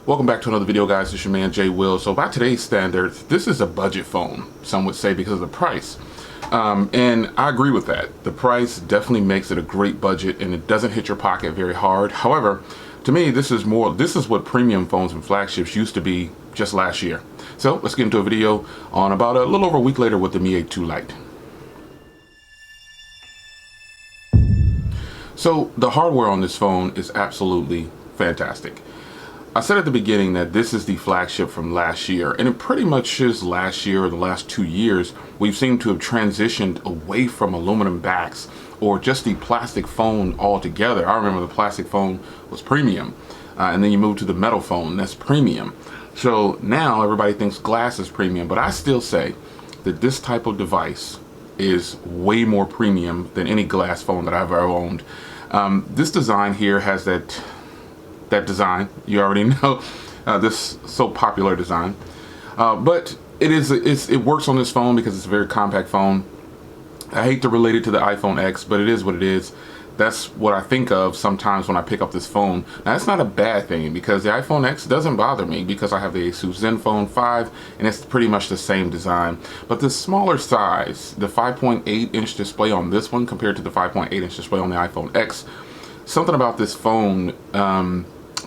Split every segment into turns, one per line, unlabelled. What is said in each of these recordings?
Welcome back to another video, guys. It's your man Jay Will. So by today's standards, this is a budget phone, some would say, because of the price. And I agree with that. The price definitely makes it a great budget and it doesn't hit your pocket very hard. However, to me, this is what premium phones and flagships used to be just last year. So let's get into a video on about a little over a week later with the Mi A2 Lite. So the hardware on this phone is absolutely fantastic. I said at the beginning that this is the flagship from last year, and it pretty much is last year or the last 2 years. We've seemed to have transitioned away from aluminum backs or just the plastic phone altogether. I remember the plastic phone was premium, and then you move to the metal phone, that's premium. So now everybody thinks glass is premium, but I still say that this type of device is way more premium than any glass phone that I've ever owned. This design here has that design, you already know, this so popular design, but it works on this phone because it's a very compact phone. I hate to relate it to the iPhone X, but it is what it is. That's what I think of sometimes when I pick up this phone. Now that's not a bad thing, because the iPhone X doesn't bother me because I have the Asus Zenfone 5 and it's pretty much the same design. But the smaller size, the 5.8-inch display on this one compared to the 5.8-inch display on the iPhone X, something about this phone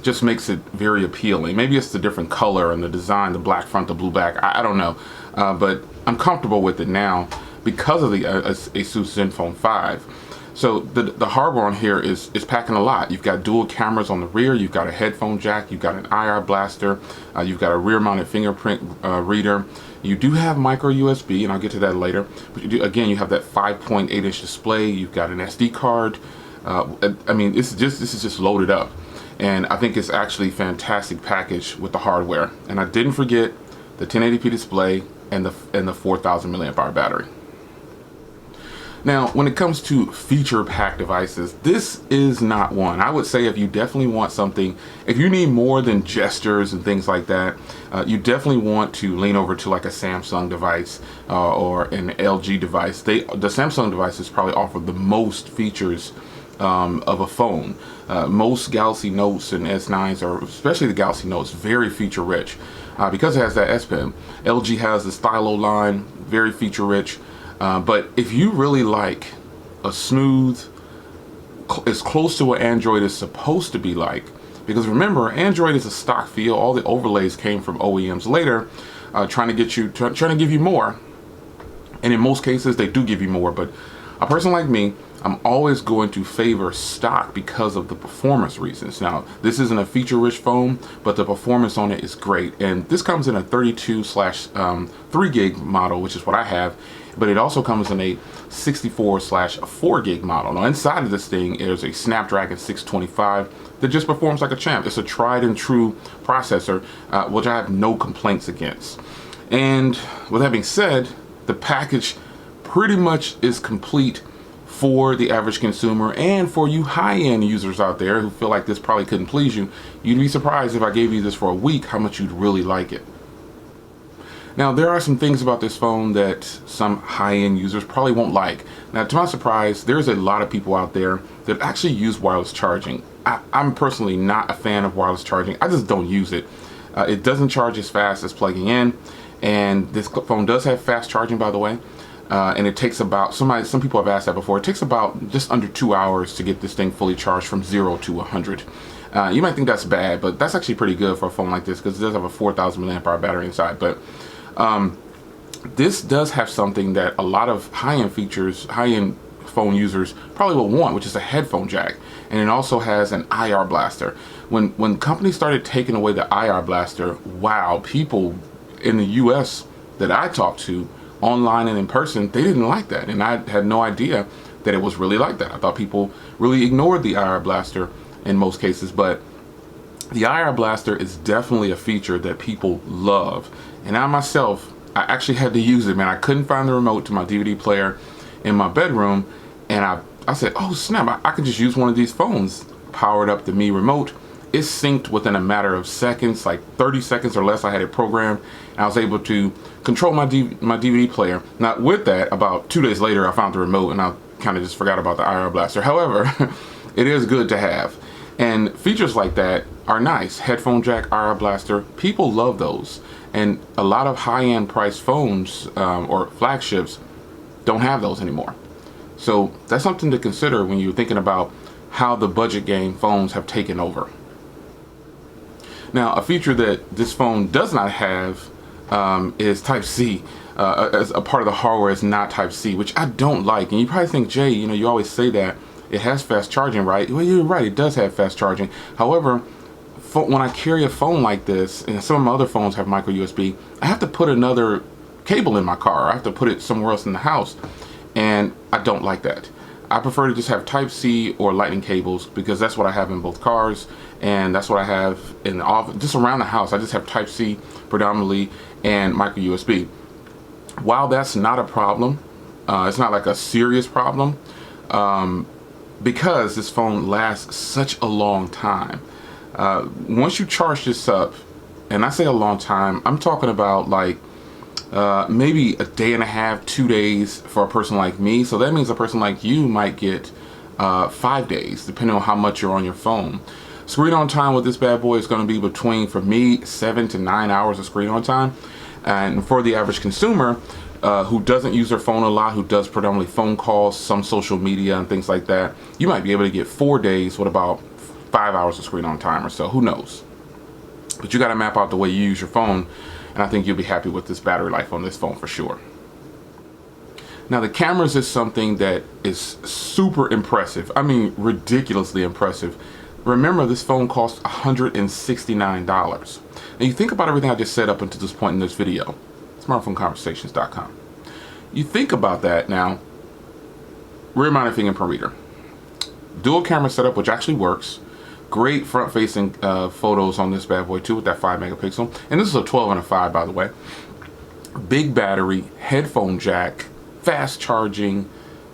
just makes it very appealing. Maybe it's the different color and the design, the black front, the blue back, I don't know. But I'm comfortable with it now because of the Asus Zenfone 5. So the hardware on here is packing a lot. You've got dual cameras on the rear, you've got a headphone jack, you've got an IR blaster, you've got a rear mounted fingerprint reader. You do have micro USB, and I'll get to that later. But again, you have that 5.8-inch display, you've got an SD card. I mean, this is just loaded up. And I think it's actually a fantastic package with the hardware. And I didn't forget the 1080p display and the 4,000 milliamp hour battery. Now, when it comes to feature-packed devices, this is not one. I would say if you definitely want something, if you need more than gestures and things like that, you definitely want to lean over to like a Samsung device or an LG device. The Samsung devices probably offer the most features of a phone. Most Galaxy Notes and S9s, or especially the Galaxy Notes, very feature rich because it has that S Pen. LG has the Stylo line, very feature rich. But if you really like a smooth, as close to what Android is supposed to be like, because remember, Android is a stock feel. All the overlays came from OEMs later, trying to give you more. And in most cases, they do give you more. But a person like me, I'm always going to favor stock because of the performance reasons. Now, this isn't a feature-rich phone, but the performance on it is great. And this comes in a 32/3 gig model, which is what I have. But it also comes in a 64/4 gig model. Now, inside of this thing is a Snapdragon 625 that just performs like a champ. It's a tried and true processor, which I have no complaints against. And with that being said, the package pretty much is complete for the average consumer, and for you high-end users out there who feel like this probably couldn't please you. You'd be surprised if I gave you this for a week how much you'd really like it. Now, there are some things about this phone that some high-end users probably won't like. Now, to my surprise, there's a lot of people out there that actually use wireless charging. I'm personally not a fan of wireless charging. I just don't use it. It doesn't charge as fast as plugging in, and this phone does have fast charging, by the way. And it takes about, some people have asked that before, it takes about just under 2 hours to get this thing fully charged from 0 to 100. You might think that's bad, but that's actually pretty good for a phone like this because it does have a 4,000 milliamp hour battery inside. But this does have something that a lot of high-end phone users probably will want, which is a headphone jack. And it also has an IR blaster. When companies started taking away the IR blaster, wow, people in the US that I talked to, online and in person, they didn't like that, and I had no idea that it was really like that. I thought people really ignored the IR blaster in most cases, but the IR blaster is definitely a feature that people love. And I myself, I actually had to use it, man. I couldn't find the remote to my DVD player in my bedroom, and I said, oh snap, I could just use one of these phones. Powered up the Mi remote. It synced within a matter of seconds, like 30 seconds or less. I had it programmed, and I was able to control my DVD player. Now, with that, about 2 days later, I found the remote, and I kind of just forgot about the IR blaster. However, it is good to have. And features like that are nice. Headphone jack, IR blaster, people love those. And a lot of high-end priced phones or flagships don't have those anymore. So that's something to consider when you're thinking about how the budget game phones have taken over. Now, a feature that this phone does not have is Type-C. As a part of the hardware is not Type-C, which I don't like. And you probably think, Jay, you know, you always say that it has fast charging, right? Well, you're right, it does have fast charging. However, when I carry a phone like this, and some of my other phones have micro USB, I have to put another cable in my car. I have to put it somewhere else in the house, and I don't like that. I prefer to just have Type-C or Lightning cables, because that's what I have in both cars, and that's what I have in the office. Just around the house, I just have Type-C predominantly and micro USB. While that's not a problem, it's not like a serious problem, because this phone lasts such a long time. Once you charge this up, and I say a long time, I'm talking about like maybe a day and a half, 2 days for a person like me. So that means a person like you might get 5 days, depending on how much you're on your phone. Screen on time with this bad boy is going to be between, for me, 7 to 9 hours of screen on time. And for the average consumer who doesn't use their phone a lot, who does predominantly phone calls, some social media and things like that, you might be able to get 4 days with about 5 hours of screen on time or so. Who knows? But you got to map out the way you use your phone, and I think you'll be happy with this battery life on this phone for sure. Now, the cameras is something that is super impressive. I mean, ridiculously impressive. Remember, this phone costs $169. And you think about everything I just said up until this point in this video, smartphoneconversations.com. You think about that now, rear mounted fingerprint reader. Dual camera setup, which actually works. Great front facing photos on this bad boy too, with that 5 megapixel. And this is a 12 and a 5, by the way. Big battery, headphone jack, fast charging,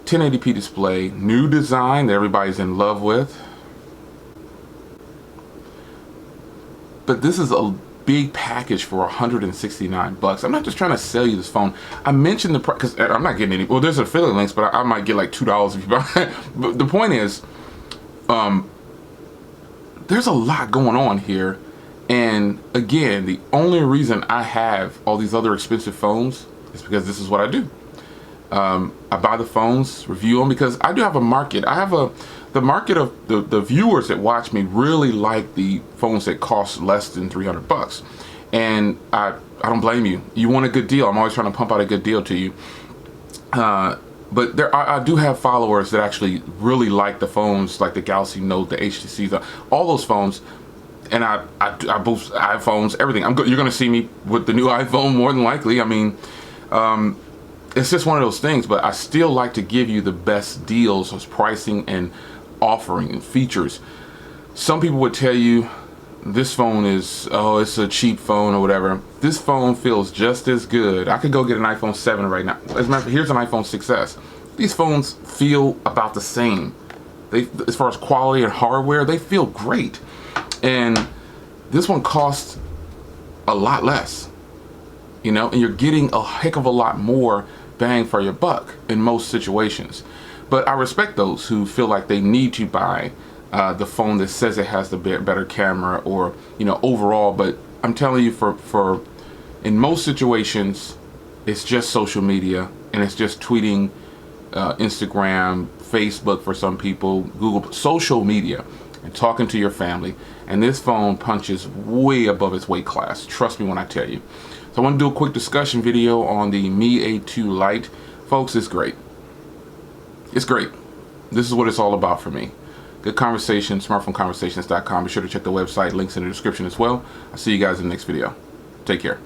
1080p display, new design that everybody's in love with. But this is a big package for 169 bucks. I'm not just trying to sell you this phone. I mentioned the price because I'm not getting any. Well, there's affiliate links, but I might get like $2 if you buy it. But the point is, there's a lot going on here. And again, the only reason I have all these other expensive phones is because this is what I do. I buy the phones, review them, because I do have a market. I have the market of the viewers that watch me really like the phones that cost less than 300 bucks. And I don't blame you. You want a good deal. I'm always trying to pump out a good deal to you. But I do have followers that actually really like the phones, like the Galaxy Note, the HTC, all those phones. And I boost iPhones, everything. You're going to see me with the new iPhone more than likely. I mean, it's just one of those things. But I still like to give you the best deals as pricing and offering and features. Some people would tell you this phone is, oh, it's a cheap phone or whatever. This phone feels just as good. I could go get an iPhone 7 right now. As a matter of fact, here's an iPhone 6s. These phones feel about the same. As far as quality and hardware, they feel great. And this one costs a lot less, you know, and you're getting a heck of a lot more bang for your buck in most situations. But I respect those who feel like they need to buy the phone that says it has the better camera or, you know, overall. But I'm telling you, for in most situations, it's just social media and it's just tweeting, Instagram, Facebook for some people, Google, social media, and talking to your family. And this phone punches way above its weight class. Trust me when I tell you. So I want to do a quick discussion video on the Mi A2 Lite. Folks, it's great. It's great. This is what it's all about for me. Good conversation, smartphoneconversations.com. Be sure to check the website, links in the description as well. I'll see you guys in the next video. Take care.